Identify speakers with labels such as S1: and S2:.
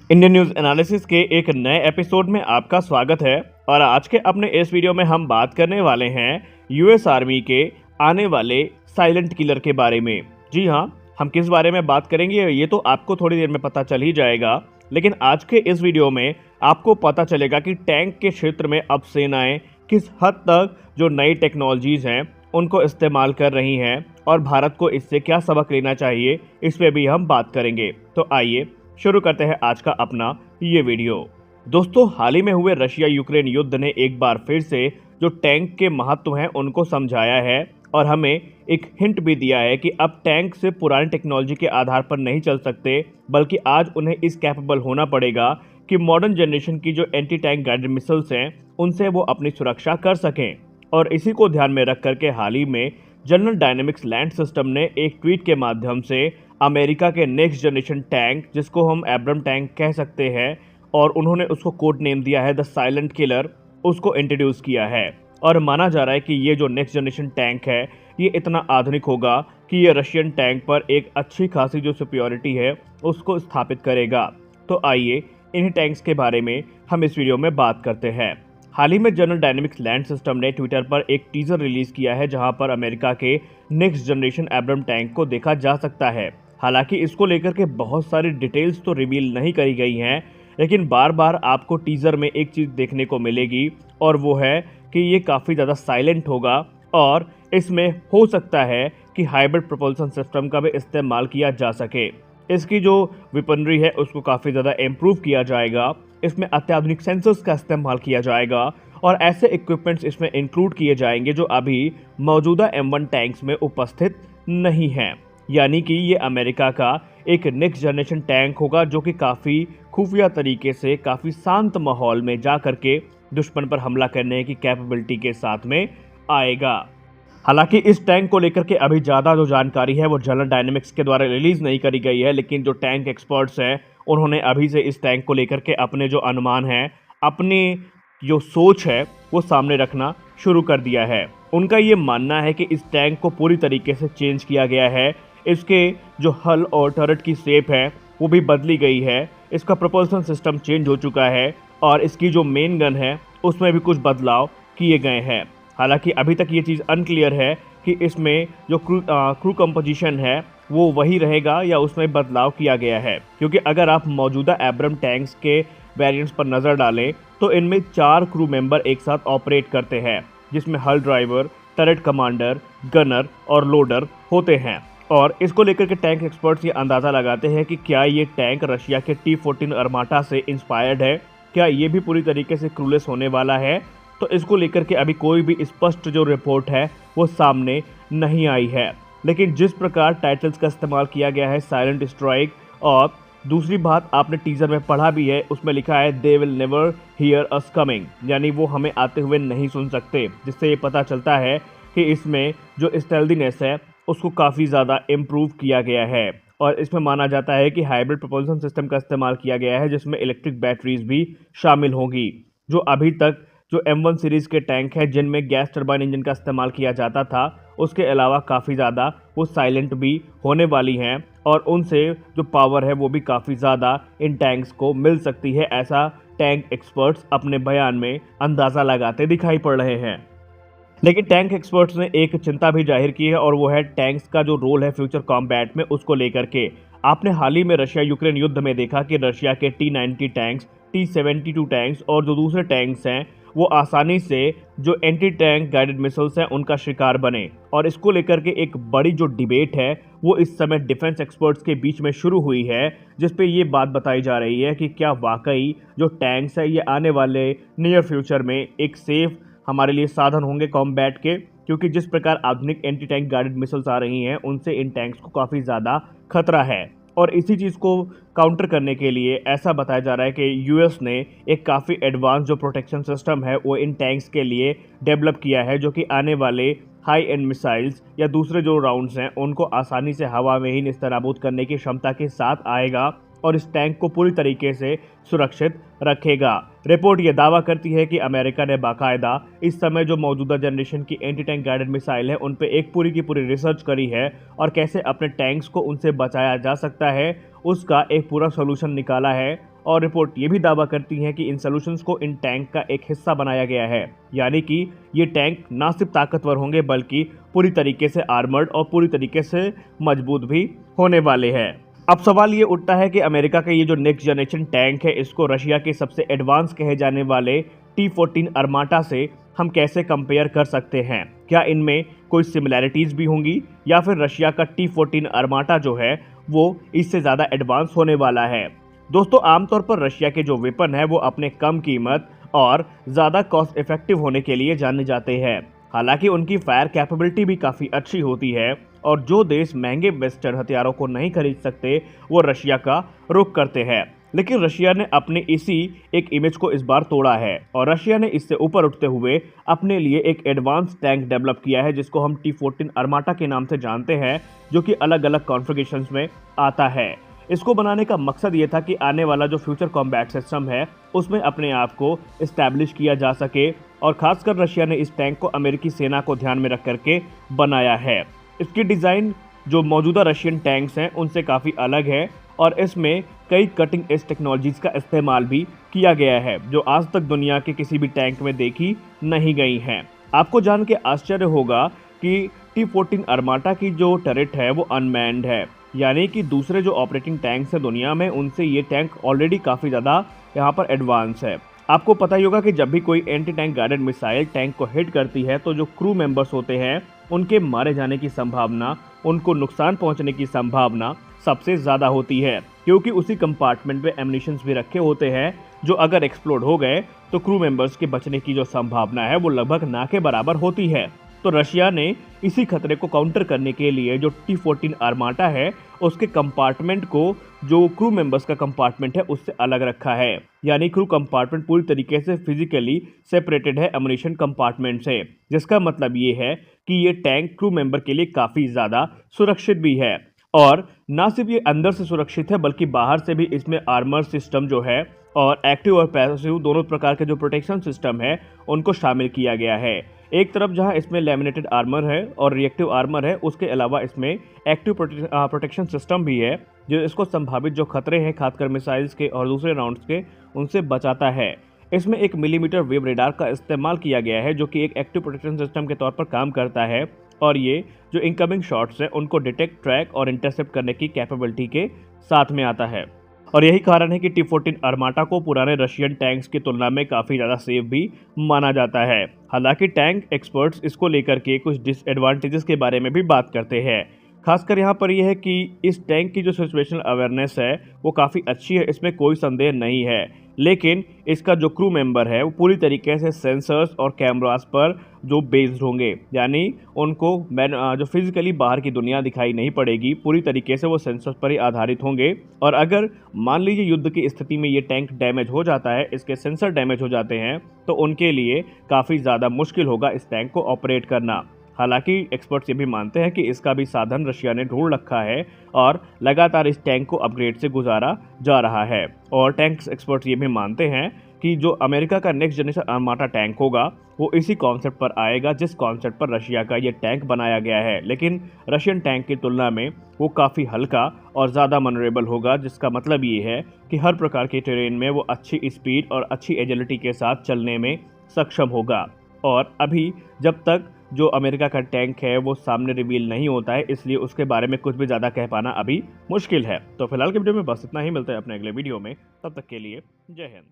S1: Indian news analysis के एक नए एपिसोड में आपका स्वागत है। और आज के अपने इस वीडियो में हम बात करने वाले हैं यूएस आर्मी के आने वाले साइलेंट किलर के बारे में। जी हाँ, हम किस बारे में बात करेंगे ये तो आपको थोड़ी देर में पता चल ही जाएगा, लेकिन आज के इस वीडियो में आपको पता चलेगा कि टैंक के क्षेत्र में अब सेनाएं किस हद तक जो नई टेक्नोलॉजीज़ हैं उनको इस्तेमाल कर रही हैं और भारत को इससे क्या सबक लेना चाहिए, इस पे भी हम बात करेंगे। तो आइए शुरू करते हैं आज का अपना ये वीडियो। दोस्तों, हाल ही में हुए रशिया यूक्रेन युद्ध ने एक बार फिर से जो टैंक के महत्व हैं उनको समझाया है और हमें एक हिंट भी दिया है कि अब टैंक से पुरानी टेक्नोलॉजी के आधार पर नहीं चल सकते, बल्कि आज उन्हें इस कैपेबल होना पड़ेगा कि मॉडर्न जनरेशन की जो एंटी टैंक गाइडेड मिसाइल्स हैं उनसे वो अपनी सुरक्षा कर सकें। और इसी को ध्यान में रख करके हाल ही में जनरल डायनेमिक्स लैंड सिस्टम ने एक ट्वीट के माध्यम से अमेरिका के नेक्स्ट जनरेशन टैंक, जिसको हम एब्रम टैंक कह सकते हैं, और उन्होंने उसको कोड नेम दिया है द साइलेंट किलर, उसको इंट्रोड्यूस किया है। और माना जा रहा है कि ये जो नेक्स्ट जनरेशन टैंक है ये इतना आधुनिक होगा कि ये रशियन टैंक पर एक अच्छी खासी जो सुपीरियरिटी है उसको स्थापित करेगा। तो आइए इन्हीं टैंक्स के बारे में हम इस वीडियो में बात करते हैं। हाल ही में जनरल डायनेमिक्स लैंड सिस्टम ने ट्विटर पर एक टीजर रिलीज किया है जहां पर अमेरिका के नेक्स्ट जनरेशन एब्रम टैंक को देखा जा सकता है। हालांकि इसको लेकर के बहुत सारी डिटेल्स तो रिवील नहीं करी गई हैं, लेकिन बार बार आपको टीजर में एक चीज़ देखने को मिलेगी और वो है कि ये काफ़ी ज़्यादा साइलेंट होगा और इसमें हो सकता है कि हाइब्रिड प्रोपल्सन सिस्टम का भी इस्तेमाल किया जा सके। इसकी जो वेपनरी है उसको काफ़ी ज़्यादा इम्प्रूव किया जाएगा, इसमें अत्याधुनिक सेंसर्स का इस्तेमाल किया जाएगा और ऐसे इक्विपमेंट्स इसमें इंक्लूड किए जाएंगे जो अभी मौजूदा M1 टैंक्स में उपस्थित नहीं हैं। यानी कि ये अमेरिका का एक नेक्स्ट जनरेशन टैंक होगा जो कि काफ़ी खुफिया तरीके से काफ़ी शांत माहौल में जा करके दुश्मन पर हमला करने की कैपेबिलिटी के साथ में आएगा। हालांकि इस टैंक को लेकर के अभी ज़्यादा जो जानकारी है वो जनरल डायनेमिक्स के द्वारा रिलीज़ नहीं करी गई है, लेकिन जो टैंक एक्सपर्ट्स हैं उन्होंने अभी से इस टैंक को लेकर के अपने जो अनुमान हैं, अपनी जो सोच है वो सामने रखना शुरू कर दिया है। उनका ये मानना है कि इस टैंक को पूरी तरीके से चेंज किया गया है, इसके जो हल और टर्रेट की शेप है वो भी बदली गई है, इसका प्रोपल्सन सिस्टम चेंज हो चुका है और इसकी जो मेन गन है उसमें भी कुछ बदलाव किए गए हैं। हालांकि अभी तक ये चीज़ अनक्लियर है कि इसमें जो क्रू कंपोजिशन है वो वही रहेगा या उसमें बदलाव किया गया है, क्योंकि अगर आप मौजूदा एब्रम टैंक्स के वेरिएंट्स पर नज़र डालें तो इनमें 4 क्रू मेंबर एक साथ ऑपरेट करते हैं, जिसमें हल ड्राइवर, टर्रेट कमांडर, गनर और लोडर होते हैं। और इसको लेकर के टैंक एक्सपर्ट्स ये अंदाज़ा लगाते हैं कि क्या ये टैंक रशिया के T-14 अर्माटा से इंस्पायर्ड है, क्या ये भी पूरी तरीके से क्रूलेस होने वाला है। तो इसको लेकर के अभी कोई भी स्पष्ट जो रिपोर्ट है वो सामने नहीं आई है, लेकिन जिस प्रकार टाइटल्स का इस्तेमाल किया गया है साइलेंट स्ट्राइक, और दूसरी बात आपने टीजर में पढ़ा भी है, उसमें लिखा है they will never hear us coming, यानी वो हमें आते हुए नहीं सुन सकते, जिससे ये पता चलता है कि इसमें जो स्टेल्दीनेस है उसको काफ़ी ज़्यादा इम्प्रूव किया गया है। और इसमें माना जाता है कि हाइब्रिड प्रोपल्सन सिस्टम का इस्तेमाल किया गया है, जिसमें इलेक्ट्रिक बैटरीज भी शामिल होंगी। जो अभी तक जो M1 सीरीज़ के टैंक हैं जिनमें गैस टरबाइन इंजन का इस्तेमाल किया जाता था, उसके अलावा काफ़ी ज़्यादा वो साइलेंट भी होने वाली हैं और उनसे जो पावर है वो भी काफ़ी ज़्यादा इन टैंक्स को मिल सकती है, ऐसा टैंक एक्सपर्ट्स अपने बयान में अंदाज़ा लगाते दिखाई पड़ रहे हैं। लेकिन टैंक एक्सपर्ट्स ने एक चिंता भी जाहिर की है और वो है टैंक्स का जो रोल है फ्यूचर कॉम्बैट में उसको लेकर के। आपने हाल ही में रशिया यूक्रेन युद्ध में देखा कि रशिया के T-90 टैंक्स, T-72 टैंक्स और जो दूसरे टैंक्स हैं वो आसानी से जो एंटी टैंक गाइडेड मिसाइल्स हैं उनका शिकार बने। और इसको लेकर के एक बड़ी जो डिबेट है वो इस समय डिफेंस एक्सपर्ट्स के बीच में शुरू हुई है, जिस पे ये बात बताई जा रही है कि क्या वाकई जो टैंक्स है ये आने वाले नियर फ्यूचर में एक सेफ हमारे लिए साधन होंगे कॉम्बैट के, क्योंकि जिस प्रकार आधुनिक एंटी टैंक गाइडेड मिसाइल्स आ रही हैं उनसे इन टैंक्स को काफ़ी ज़्यादा खतरा है। और इसी चीज़ को काउंटर करने के लिए ऐसा बताया जा रहा है कि यूएस ने एक काफ़ी एडवांस जो प्रोटेक्शन सिस्टम है वो इन टैंक्स के लिए डेवलप किया है, जो कि आने वाले हाई एंड मिसाइल्स या दूसरे जो राउंड्स हैं उनको आसानी से हवा में ही नेस्तनाबूद करने की क्षमता के साथ आएगा और इस टैंक को पूरी तरीके से सुरक्षित रखेगा। रिपोर्ट ये दावा करती है कि अमेरिका ने बाकायदा इस समय जो मौजूदा जनरेशन की एंटी टैंक गाइडेड मिसाइल है उन पे एक पूरी की पूरी रिसर्च करी है और कैसे अपने टैंक्स को उनसे बचाया जा सकता है उसका एक पूरा सोल्यूशन निकाला है और रिपोर्ट ये भी दावा करती हैं कि इन सॉल्यूशंस को इन टैंक का एक हिस्सा बनाया गया है, यानी कि ये टैंक ना सिर्फ ताकतवर होंगे बल्कि पूरी तरीके से आर्मर्ड और पूरी तरीके से मजबूत भी होने वाले हैं। अब सवाल ये उठता है कि अमेरिका का ये जो नेक्स्ट जनरेशन टैंक है, इसको रशिया के सबसे एडवांस कहे जाने वाले T-14 अरमाटा से हम कैसे कंपेयर कर सकते हैं। क्या इनमें कोई सिमिलैरिटीज भी होंगी या फिर रशिया का T-14 अरमाटा जो है वो इससे ज़्यादा एडवांस होने वाला है। दोस्तों, आमतौर पर रशिया के जो वेपन है वो अपने कम कीमत और ज़्यादा कॉस्ट इफेक्टिव होने के लिए जाने जाते हैं। हालांकि उनकी फायर कैपेबिलिटी भी काफ़ी अच्छी होती है और जो देश महंगे वेस्टर्न हथियारों को नहीं खरीद सकते वो रशिया का रुख करते हैं। लेकिन रशिया ने अपने इसी एक इमेज को इस बार तोड़ा है और रशिया ने इससे ऊपर उठते हुए अपने लिए एक एडवांस टैंक डेवलप किया है जिसको हम T-14 अरमाटा के नाम से जानते हैं, जो कि अलग अलग कॉन्फ़िगरेशंस में आता है। इसको बनाने का मकसद ये था कि आने वाला जो फ्यूचर कॉम्बैट सिस्टम है उसमें अपने आप को इस्टेब्लिश किया जा सके और खासकर रशिया ने इस टैंक को अमेरिकी सेना को ध्यान में रख करके बनाया है। इसकी डिज़ाइन जो मौजूदा रशियन टैंक्स हैं उनसे काफ़ी अलग है और इसमें कई कटिंग एज टेक्नोलॉजीज़ का इस्तेमाल भी किया गया है जो आज तक दुनिया के किसी भी टैंक में देखी नहीं गई हैं। आपको जान के आश्चर्य होगा कि T-14 अरमाटा की जो टरेट है वो अनमैन्ड है, यानी कि दूसरे जो ऑपरेटिंग टैंक्स हैं दुनिया में उनसे ये टैंक ऑलरेडी काफ़ी ज़्यादा यहाँ पर एडवांस है। आपको पता ही होगा कि जब भी कोई anti tank guided missile tank को हिट करती है तो जो क्रू मेंबर्स होते हैं उनके मारे जाने की संभावना, उनको नुकसान पहुंचने की संभावना सबसे ज़्यादा होती है, क्योंकि उसी कंपार्टमेंट में एम्युनिशंस भी रखे होते हैं जो अगर एक्सप्लोड हो गए तो क्रू मेंबर्स के बचने की जो संभावना है वो लगभग ना के बराबर होती है। तो रशिया ने इसी खतरे को काउंटर करने के लिए जो T-14 अरमाटा है उसके कंपार्टमेंट को जो क्रू मेंबर्स का कंपार्टमेंट है उससे अलग रखा है, यानी क्रू कंपार्टमेंट पूरी तरीके से फिजिकली सेपरेटेड है एमुनिशन कंपार्टमेंट से, जिसका मतलब ये है कि ये टैंक क्रू मेंबर के लिए काफ़ी ज़्यादा सुरक्षित भी है। और ना सिर्फ ये अंदर से सुरक्षित है बल्कि बाहर से भी इसमें आर्मर सिस्टम जो है और एक्टिव और पैसिव दोनों प्रकार के जो प्रोटेक्शन सिस्टम है उनको शामिल किया गया है। एक तरफ जहां इसमें लैमिनेटेड आर्मर है और रिएक्टिव आर्मर है, उसके अलावा इसमें एक्टिव प्रोटेक्शन सिस्टम भी है जो इसको संभावित जो खतरे हैं खासकर मिसाइल्स के और दूसरे राउंड्स के उनसे बचाता है। इसमें 1 मिलीमीटर वेव रेडार का इस्तेमाल किया गया है जो कि एक एक्टिव प्रोटेक्शन सिस्टम के तौर पर काम करता है और ये जो इनकमिंग शॉट्स हैं उनको डिटेक्ट, ट्रैक और इंटरसेप्ट करने की कैपेबिलिटी के साथ में आता है। और यही कारण है कि T-14 अरमाटा को पुराने रशियन टैंक्स की तुलना में काफ़ी ज़्यादा सेफ भी माना जाता है। हालांकि टैंक एक्सपर्ट्स इसको लेकर के कुछ डिसएडवांटेजेस के बारे में भी बात करते हैं। खासकर यहाँ पर यह है कि इस टैंक की जो सिचुएशनल अवेयरनेस है वो काफ़ी अच्छी है, इसमें कोई संदेह नहीं है, लेकिन इसका जो क्रू मेंबर है वो पूरी तरीके से सेंसर्स और कैमरास पर जो बेस्ड होंगे, यानी उनको जो फिजिकली बाहर की दुनिया दिखाई नहीं पड़ेगी, पूरी तरीके से वो सेंसर्स पर ही आधारित होंगे। और अगर मान लीजिए युद्ध की स्थिति में ये टैंक डैमेज हो जाता है, इसके सेंसर डैमेज हो जाते हैं, तो उनके लिए काफ़ी ज़्यादा मुश्किल होगा इस टैंक को ऑपरेट करना। हालांकि एक्सपर्ट्स ये भी मानते हैं कि इसका भी साधन रशिया ने ढूंढ रखा है और लगातार इस टैंक को अपग्रेड से गुजारा जा रहा है। और टैंक एक्सपर्ट्स ये भी मानते हैं कि जो अमेरिका का नेक्स्ट जनरेशन अरमाटा टैंक होगा वो इसी कॉन्सेप्ट पर आएगा जिस कॉन्सेप्ट पर रशिया का ये टैंक बनाया गया है, लेकिन रशियन टैंक की तुलना में वो काफ़ी हल्का और ज़्यादा मनरेबल होगा, जिसका मतलब ये है कि हर प्रकार के टेरेन में वो अच्छी स्पीड और अच्छी एजिलिटी के साथ चलने में सक्षम होगा। और अभी जब तक जो अमेरिका का टैंक है वो सामने रिवील नहीं होता है, इसलिए उसके बारे में कुछ भी ज़्यादा कह पाना अभी मुश्किल है। तो फिलहाल के वीडियो में बस इतना ही, मिलते हैं अपने अगले वीडियो में, तब तक के लिए जय हिंद।